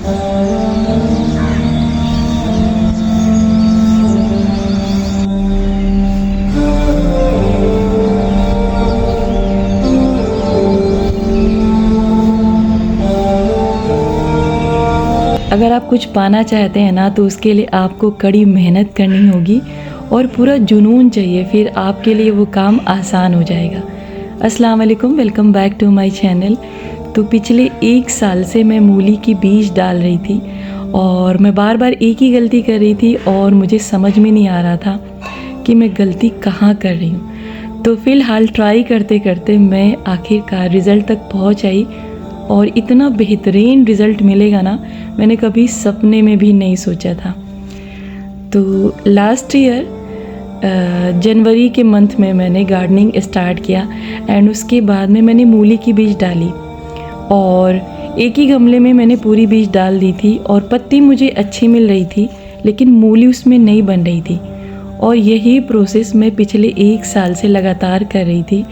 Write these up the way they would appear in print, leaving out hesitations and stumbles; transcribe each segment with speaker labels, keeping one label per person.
Speaker 1: अगर आप कुछ पाना चाहते हैं ना तो उसके लिए आपको कड़ी मेहनत करनी होगी और पूरा जुनून चाहिए, फिर आपके लिए वो काम आसान हो जाएगा। अस्सलाम वालेकुम, welcome back to my channel. तो पिछले 1 साल से मैं मूली की बीज डाल रही थी और मैं बार बार एक ही गलती कर रही थी और मुझे समझ में नहीं आ रहा था कि मैं गलती कहाँ कर रही हूँ। तो फ़िलहाल ट्राई करते करते मैं आखिरकार रिज़ल्ट तक पहुँच आई और इतना बेहतरीन रिज़ल्ट मिलेगा ना, मैंने कभी सपने में भी नहीं सोचा था। तो लास्ट ईयर जनवरी के मंथ में मैंने गार्डनिंग स्टार्ट किया एंड उसके बाद में मैंने मूली की बीज डाली और एक ही गमले में मैंने पूरी बीज डाल दी थी और पत्ती मुझे अच्छी मिल रही थी लेकिन मूली उसमें नहीं बन रही थी। और यही प्रोसेस मैं पिछले 1 साल से लगातार कर रही थी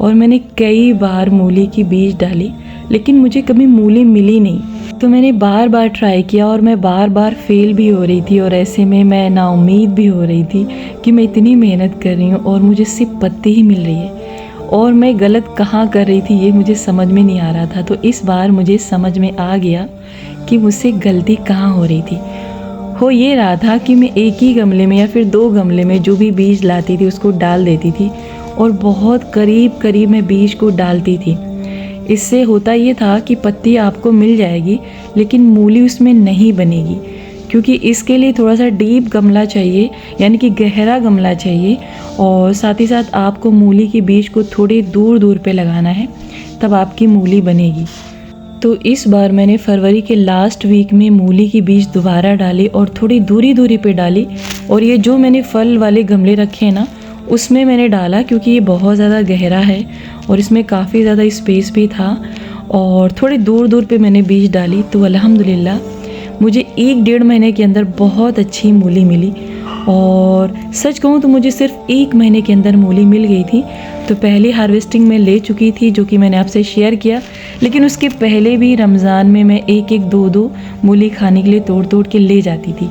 Speaker 1: और मैंने कई बार मूली की बीज डाली लेकिन मुझे कभी मूली मिली नहीं। तो मैंने बार बार ट्राई किया और मैं बार बार फेल भी हो रही थी और ऐसे में मैं नाउम्मीद भी हो रही थी कि मैं इतनी मेहनत कर रही हूँ और मुझे सिर्फ पत्ती ही मिल रही है और मैं गलत कहाँ कर रही थी ये मुझे समझ में नहीं आ रहा था। तो इस बार मुझे समझ में आ गया कि मुझसे गलती कहाँ हो रही थी। हो ये रहा था कि मैं एक ही गमले में या फिर 2 गमले में जो भी बीज लाती थी उसको डाल देती थी और बहुत करीब करीब मैं बीज को डालती थी। इससे होता ये था कि पत्ती आपको मिल जाएगी लेकिन मूली उसमें नहीं बनेगी, क्योंकि इसके लिए थोड़ा सा डीप गमला चाहिए, यानी कि गहरा गमला चाहिए और साथ ही साथ आपको मूली की बीज को थोड़ी दूर दूर पे लगाना है, तब आपकी मूली बनेगी। तो इस बार मैंने फरवरी के लास्ट वीक में मूली की बीज दोबारा डाली और थोड़ी दूरी दूरी पे डाली और ये जो मैंने फल वाले गमले रखे हैं ना उसमें मैंने डाला, क्योंकि ये बहुत ज़्यादा गहरा है और इसमें काफ़ी ज़्यादा स्पेस भी था और थोड़ी दूर दूर पे मैंने बीज डाली। तो अल्हम्दुलिल्लाह मुझे 1-1.5 महीने के अंदर बहुत अच्छी मूली मिली और सच कहूँ तो मुझे सिर्फ 1 महीने के अंदर मूली मिल गई थी। तो पहली हार्वेस्टिंग में ले चुकी थी जो कि मैंने आपसे शेयर किया, लेकिन उसके पहले भी रमज़ान में मैं 1-1, 2-2 मूली खाने के लिए तोड़ तोड़ के ले जाती थी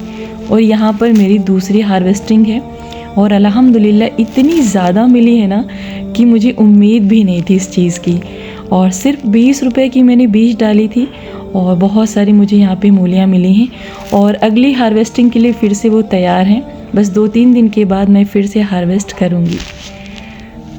Speaker 1: और यहाँ पर मेरी दूसरी हार्वेस्टिंग है और अल्हम्दुलिल्लाह इतनी ज़्यादा मिली है ना कि मुझे उम्मीद भी नहीं थी इस चीज़ की। और सिर्फ 20 रुपए की मैंने बीज डाली थी और बहुत सारी मुझे यहाँ पे मूलियाँ मिली हैं और अगली हार्वेस्टिंग के लिए फिर से वो तैयार हैं। बस 2-3 दिन के बाद मैं फिर से हार्वेस्ट करूँगी।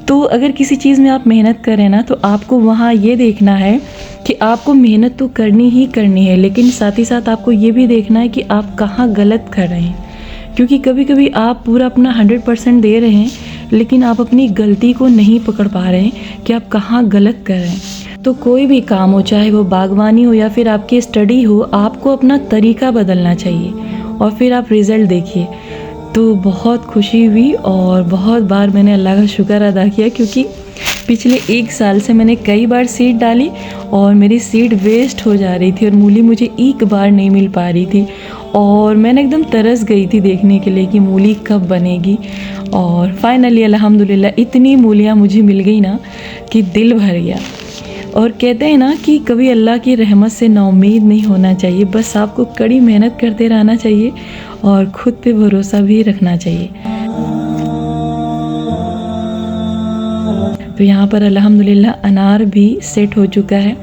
Speaker 1: तो अगर किसी चीज़ में आप मेहनत करें ना तो आपको वहाँ ये देखना है कि आपको मेहनत तो करनी ही करनी है, लेकिन साथ ही साथ आपको ये भी देखना है कि आप कहाँ गलत कर रहे हैं, क्योंकि कभी कभी आप पूरा अपना 100% दे रहे हैं लेकिन आप अपनी गलती को नहीं पकड़ पा रहे हैं कि आप कहाँ गलत कर रहे हैं। तो कोई भी काम हो, चाहे वो बागवानी हो या फिर आपकी स्टडी हो, आपको अपना तरीका बदलना चाहिए और फिर आप रिज़ल्ट देखिए। तो बहुत खुशी हुई और बहुत बार मैंने अल्लाह का शुक्र अदा किया, क्योंकि पिछले 1 साल से मैंने कई बार सीड डाली और मेरी सीड वेस्ट हो जा रही थी और मूली मुझे एक बार नहीं मिल पा रही थी और मैंने एकदम तरस गई थी देखने के लिए कि मूली कब बनेगी। और फाइनली अल्हम्दुलिल्लाह इतनी मूलियाँ मुझे मिल गई ना कि दिल भर गया। और कहते हैं ना कि कभी अल्लाह की रहमत से नाउम्मीद नहीं होना चाहिए, बस आपको कड़ी मेहनत करते रहना चाहिए और खुद पे भरोसा भी रखना चाहिए। तो यहाँ पर अल्हम्दुलिल्लाह अनार भी सेट हो चुका है।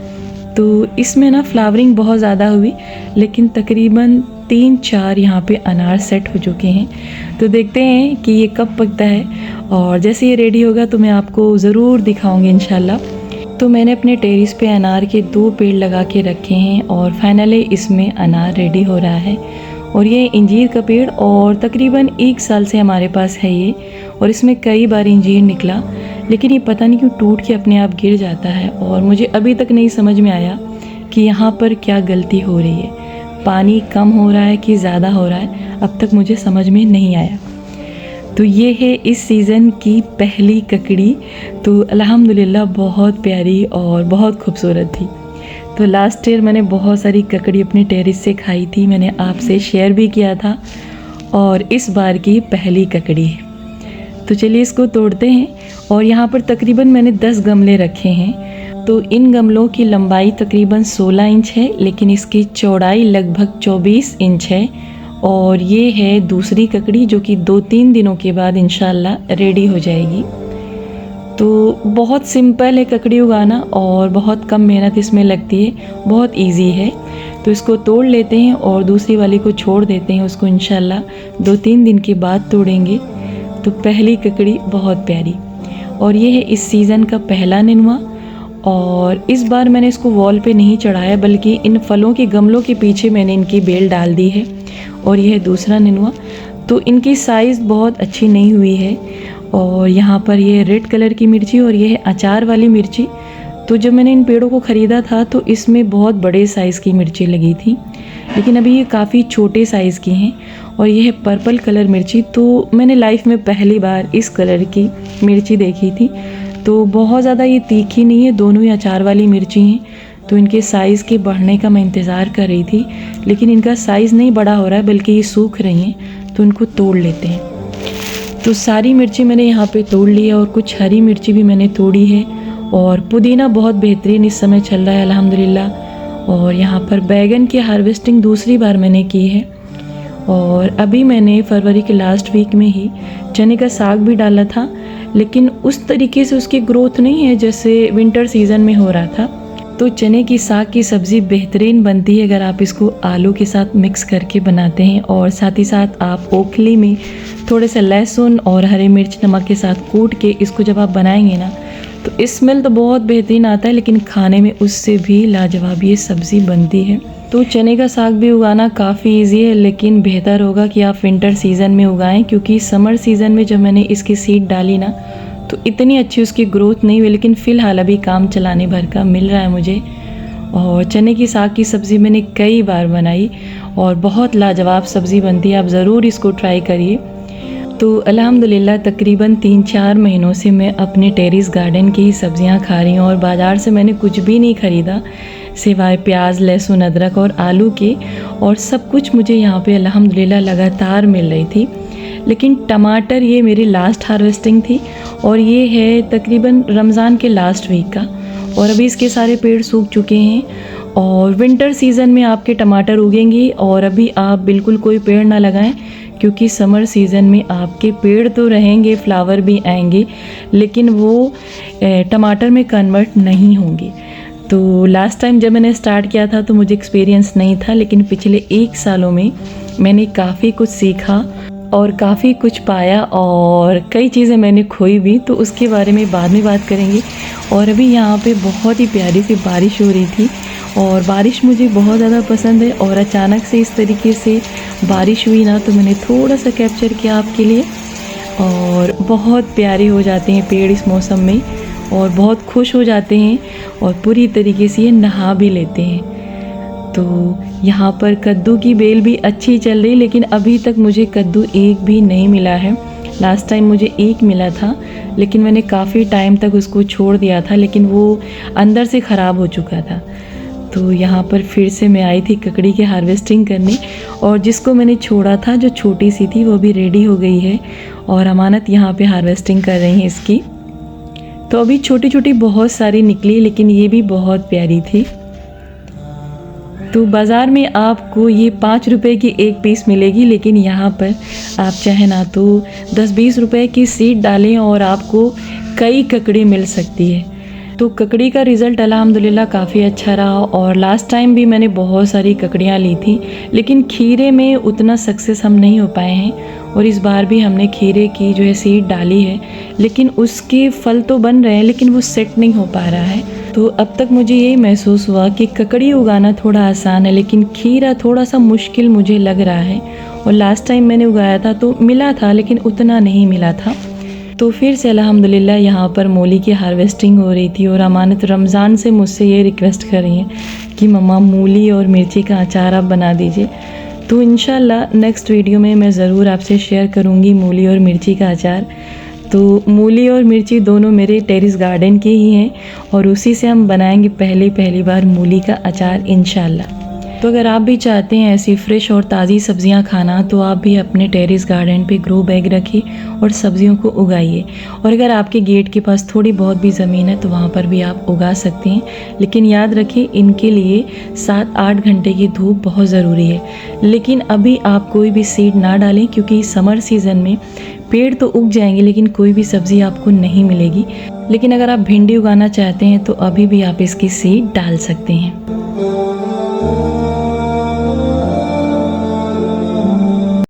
Speaker 1: तो इसमें ना फ्लावरिंग बहुत ज़्यादा हुई लेकिन तकरीबन 3-4 यहाँ पे अनार सेट हो चुके हैं। तो देखते हैं कि ये कब पकता है और जैसे ये रेडी होगा तो मैं आपको ज़रूर दिखाऊंगी इंशाल्लाह। तो मैंने अपने टेरेस पे अनार के 2 पेड़ लगा के रखे हैं और फाइनली इसमें अनार रेडी हो रहा है। और ये इंजीर का पेड़ और तकरीबन 1 साल से हमारे पास है ये, और इसमें कई बार इंजीर निकला लेकिन ये पता नहीं क्यों टूट के अपने आप गिर जाता है और मुझे अभी तक नहीं समझ में आया कि यहाँ पर क्या गलती हो रही है, पानी कम हो रहा है कि ज़्यादा हो रहा है, अब तक मुझे समझ में नहीं आया। तो ये है इस सीज़न की पहली ककड़ी। तो अल्हम्दुलिल्लाह बहुत प्यारी और बहुत खूबसूरत थी। तो लास्ट ईयर मैंने बहुत सारी ककड़ी अपने टेरेस से खाई थी, मैंने आपसे शेयर भी किया था, और इस बार की पहली ककड़ी है। तो चलिए इसको तोड़ते हैं। और यहाँ पर तकरीबन मैंने 10 गमले रखे हैं तो इन गमलों की लंबाई तकरीबन 16 इंच है, लेकिन इसकी चौड़ाई लगभग 24 इंच है। और ये है दूसरी ककड़ी जो कि 2-3 दिनों के बाद इंशाल्लाह रेडी हो जाएगी। तो बहुत सिंपल है ककड़ी उगाना और बहुत कम मेहनत इसमें लगती है, बहुत इजी है। तो इसको तोड़ लेते हैं और दूसरी वाली को छोड़ देते हैं, उसको इंशाल्लाह 2-3 दिन के बाद तोड़ेंगे। तो पहली ककड़ी बहुत प्यारी, और ये है इस सीज़न का पहला नेनुआ। और इस बार मैंने इसको वॉल पे नहीं चढ़ाया, बल्कि इन फलों के गमलों के पीछे मैंने इनकी बेल डाल दी है। और यह है दूसरा नेनुआ। तो इनकी साइज़ बहुत अच्छी नहीं हुई है। और यहाँ पर ये रेड कलर की मिर्ची और ये है अचार वाली मिर्ची। तो जब मैंने इन पेड़ों को ख़रीदा था तो इसमें बहुत बड़े साइज़ की मिर्ची लगी थी, लेकिन अभी ये काफ़ी छोटे साइज़ की हैं। और ये है पर्पल कलर मिर्ची। तो मैंने लाइफ में पहली बार इस कलर की मिर्ची देखी थी। तो बहुत ज़्यादा ये तीखी नहीं है, दोनों ही अचार वाली मिर्ची हैं। तो इनके साइज़ के बढ़ने का मैं इंतज़ार कर रही थी, लेकिन इनका साइज़ नहीं बड़ा हो रहा है, बल्कि ये सूख रही हैं। तो इनको तोड़ लेते हैं। तो सारी मिर्ची मैंने यहाँ पे तोड़ ली है और कुछ हरी मिर्ची भी मैंने तोड़ी है। और पुदीना बहुत बेहतरीन इस समय चल रहा है अल्हम्दुलिल्लाह। और यहाँ पर बैगन की हार्वेस्टिंग दूसरी बार मैंने की है। और अभी मैंने फरवरी के लास्ट वीक में ही चने का साग भी डाला था, लेकिन उस तरीके से उसकी ग्रोथ नहीं है जैसे विंटर सीज़न में हो रहा था। तो चने की साग की सब्ज़ी बेहतरीन बनती है अगर आप इसको आलू के साथ मिक्स करके बनाते हैं, और साथ ही साथ आप ओखली में थोड़े से लहसुन और हरी मिर्च नमक के साथ कूट के इसको जब आप बनाएंगे ना, तो स्मेल तो बहुत बेहतरीन आता है, लेकिन खाने में उससे भी लाजवाब ये सब्ज़ी बनती है। तो चने का साग भी उगाना काफ़ी इजी है, लेकिन बेहतर होगा कि आप विंटर सीज़न में उगाएं, क्योंकि समर सीज़न में जब मैंने इसकी सीड डाली ना तो इतनी अच्छी उसकी ग्रोथ नहीं हुई। लेकिन फ़िलहाल अभी काम चलाने भर का मिल रहा है मुझे। और चने की साग की सब्ज़ी मैंने कई बार बनाई और बहुत लाजवाब सब्ज़ी बनती है, आप ज़रूर इसको ट्राई करिए। तो अल्हम्दुलिल्लाह तकरीबन 3-4 महीनों से मैं अपने टेरेस गार्डन की ही सब्ज़ियाँ खा रही हूँ, और बाज़ार से मैंने कुछ भी नहीं ख़रीदा सिवाय प्याज, लहसुन, अदरक और आलू के। और सब कुछ मुझे यहाँ पे अल्हम्दुलिल्लाह लगातार मिल रही थी। लेकिन टमाटर ये मेरी लास्ट हार्वेस्टिंग थी, और ये है तकरीबन रमज़ान के लास्ट वीक का। और अभी इसके सारे पेड़ सूख चुके हैं। और विंटर सीज़न में आपके टमाटर उगेंगे, और अभी आप बिल्कुल कोई पेड़ ना लगाएं, क्योंकि समर सीज़न में आपके पेड़ तो रहेंगे, फ्लावर भी आएंगे, लेकिन वो टमाटर में कन्वर्ट नहीं होंगे। तो लास्ट टाइम जब मैंने स्टार्ट किया था तो मुझे एक्सपीरियंस नहीं था, लेकिन पिछले 1 सालों में मैंने काफ़ी कुछ सीखा और काफ़ी कुछ पाया, और कई चीज़ें मैंने खोई भी, तो उसके बारे में बाद में बात करेंगे। और अभी यहाँ पे बहुत ही प्यारी सी बारिश हो रही थी, और बारिश मुझे बहुत ज़्यादा पसंद है। और अचानक से इस तरीके से बारिश हुई ना, तो मैंने थोड़ा सा कैप्चर किया आपके लिए। और बहुत प्यारे हो जाते हैं पेड़ इस मौसम में, और बहुत खुश हो जाते हैं, और पूरी तरीके से ये नहा भी लेते हैं। तो यहाँ पर कद्दू की बेल भी अच्छी चल रही, लेकिन अभी तक मुझे कद्दू एक भी नहीं मिला है। लास्ट टाइम मुझे एक मिला था, लेकिन मैंने काफ़ी टाइम तक उसको छोड़ दिया था, लेकिन वो अंदर से ख़राब हो चुका था। तो यहाँ पर फिर से मैं आई थी ककड़ी की हार्वेस्टिंग करने, और जिसको मैंने छोड़ा था जो छोटी सी थी वो भी रेडी हो गई है, और अमानत यहाँ पे हार्वेस्टिंग कर रही हैं इसकी। तो अभी छोटी छोटी बहुत सारी निकली, लेकिन ये भी बहुत प्यारी थी। तो बाज़ार में आपको ये 5 रुपए की एक पीस मिलेगी, लेकिन यहाँ पर आप चाहे ना तो 10-20 रुपए की सीड डालें और आपको कई ककड़ी मिल सकती है। तो ककड़ी का रिज़ल्ट अल्हम्दुलिल्लाह काफ़ी अच्छा रहा, और लास्ट टाइम भी मैंने बहुत सारी ककड़ियाँ ली थी, लेकिन खीरे में उतना सक्सेस हम नहीं हो पाए हैं। और इस बार भी हमने खीरे की जो है सीड डाली है, लेकिन उसके फल तो बन रहे हैं, लेकिन वो सेट नहीं हो पा रहा है। तो अब तक मुझे यही महसूस हुआ कि ककड़ी उगाना थोड़ा आसान है, लेकिन खीरा थोड़ा सा मुश्किल मुझे लग रहा है। और लास्ट टाइम मैंने उगाया था तो मिला था, लेकिन उतना नहीं मिला था। तो फिर से अल्हम्दुलिल्लाह यहाँ पर मूली की हार्वेस्टिंग हो रही थी, और अमानत रमज़ान से मुझसे ये रिक्वेस्ट कर रही हैं कि मम्मा मूली और मिर्ची का अचार आप बना दीजिए। तो इंशाल्लाह नेक्स्ट वीडियो में मैं ज़रूर आपसे शेयर करूँगी मूली और मिर्ची का अचार। तो मूली और मिर्ची दोनों मेरे टेरेस गार्डन के ही हैं, और उसी से हम बनाएंगे पहली बार मूली का अचार इंशाल्लाह। तो अगर आप भी चाहते हैं ऐसी फ्रेश और ताज़ी सब्जियां खाना, तो आप भी अपने टेरेस गार्डन पे ग्रो बैग रखिए और सब्जियों को उगाइए। और अगर आपके गेट के पास थोड़ी बहुत भी ज़मीन है तो वहाँ पर भी आप उगा सकते हैं, लेकिन याद रखिए इनके लिए 7-8 घंटे की धूप बहुत ज़रूरी है। लेकिन अभी आप कोई भी सीड ना डालें, क्योंकि समर सीज़न में पेड़ तो उग जाएंगे लेकिन कोई भी सब्ज़ी आपको नहीं मिलेगी। लेकिन अगर आप भिंडी उगाना चाहते हैं तो अभी भी आप इसकी सीड डाल सकते हैं।